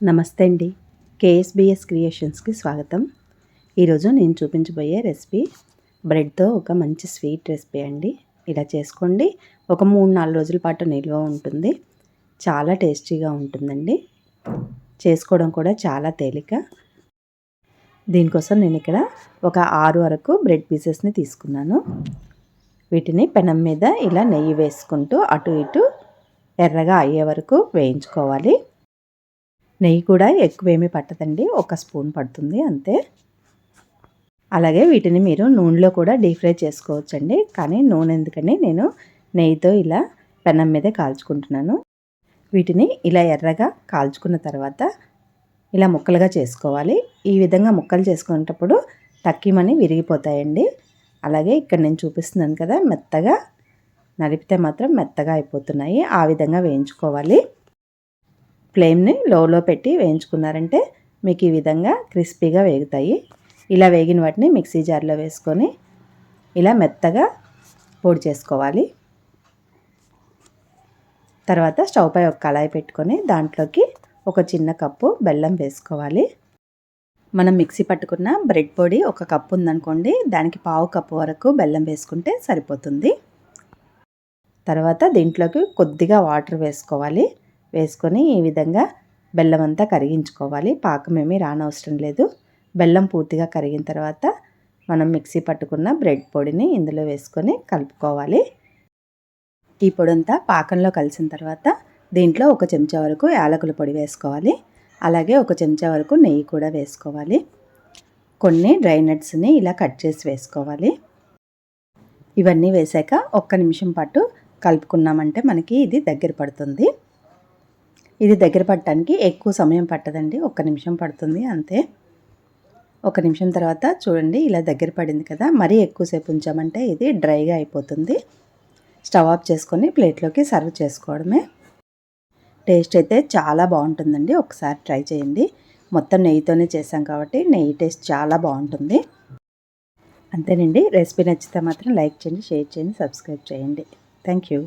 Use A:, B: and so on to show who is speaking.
A: నమస్తే అండి. కేఎస్బిఎస్ క్రియేషన్స్కి స్వాగతం. ఈరోజు నేను చూపించబోయే రెసిపీ బ్రెడ్తో ఒక మంచి స్వీట్ రెసిపీ అండి. ఇలా చేసుకోండి. ఒక 3-4 రోజుల పాటు నిల్వ ఉంటుంది. చాలా టేస్టీగా ఉంటుందండి. చేసుకోవడం కూడా చాలా తేలిక. దీనికోసం నేను ఇక్కడ ఒక 6 వరకు బ్రెడ్ పీసెస్ని తీసుకున్నాను. వీటిని పెనం మీద ఇలా నెయ్యి వేసుకుంటూ అటు ఇటు ఎర్రగా అయ్యే వరకు వేయించుకోవాలి. నెయ్యి కూడా ఎక్కువేమీ పట్టదండి, 1 స్పూన్ పడుతుంది అంతే. అలాగే వీటిని మీరు నూనెలో కూడా డీప్ ఫ్రై చేసుకోవచ్చండి, కానీ నూనె ఎందుకని నేను నెయ్యితో ఇలా పెనం మీదే కాల్చుకుంటున్నాను. వీటిని ఇలా ఎర్రగా కాల్చుకున్న తర్వాత ఇలా ముక్కలుగా చేసుకోవాలి. ఈ విధంగా ముక్కలు చేసుకునేటప్పుడు టక్కిమని విరిగిపోతాయండి. అలాగే ఇక్కడ నేను చూపిస్తున్నాను కదా, మెత్తగా నలిపితే మాత్రం మెత్తగా అయిపోతున్నాయి. ఆ విధంగా వేయించుకోవాలి. ఫ్లేమ్ని లోలో పెట్టి వేయించుకున్నారంటే మీకు ఈ విధంగా క్రిస్పీగా వేగుతాయి. ఇలా వేగిన వాటిని మిక్సీ జార్లో వేసుకొని ఇలా మెత్తగా పొడి చేసుకోవాలి. తర్వాత స్టవ్ పై ఒక కళాయి పెట్టుకొని దాంట్లోకి ఒక చిన్న కప్పు బెల్లం వేసుకోవాలి. మనం మిక్సీ పట్టుకున్న బ్రెడ్ పొడి 1 కప్పు ఉందనుకోండి, దానికి 1/2 కప్పు వరకు బెల్లం వేసుకుంటే సరిపోతుంది. తర్వాత దీంట్లోకి కొద్దిగా వాటర్ వేసుకోవాలి. వేసుకొని ఈ విధంగా బెల్లం అంతా కరిగించుకోవాలి. పాకం ఏమీ రానవసరం లేదు. బెల్లం పూర్తిగా కరిగిన తర్వాత మనం మిక్సీ పట్టుకున్న బ్రెడ్ పొడిని ఇందులో వేసుకొని కలుపుకోవాలి. ఈ పొడంతా పాకంలో కలిసిన తర్వాత దీంట్లో 1 చెంచా వరకు యాలకుల పొడి వేసుకోవాలి. అలాగే 1 చెంచా వరకు నెయ్యి కూడా వేసుకోవాలి. కొన్ని డ్రై నట్స్ని ఇలా కట్ చేసి వేసుకోవాలి. ఇవన్నీ వేసాక 1 నిమిషం పాటు కలుపుకున్నామంటే మనకి ఇది దగ్గర పడుతుంది. ఇది దగ్గర పడటానికి ఎక్కువ సమయం పట్టదండి, 1 నిమిషం పడుతుంది అంతే. 1 నిమిషం తర్వాత చూడండి ఇలా దగ్గర పడింది కదా. మరీ ఎక్కువసేపు ఉంచామంటే ఇది డ్రైగా అయిపోతుంది. స్టవ్ ఆఫ్ చేసుకొని ప్లేట్లోకి సర్వ్ చేసుకోవడమే. టేస్ట్ అయితే చాలా బాగుంటుందండి, ఒకసారి ట్రై చేయండి. మొత్తం నెయ్యితోనే చేసాం కాబట్టి నెయ్యి టేస్ట్ చాలా బాగుంటుంది. అంతేనండి. రెసిపీ నచ్చితే మాత్రం లైక్ చేయండి, షేర్ చేయండి, సబ్స్క్రైబ్ చేయండి. Thank you.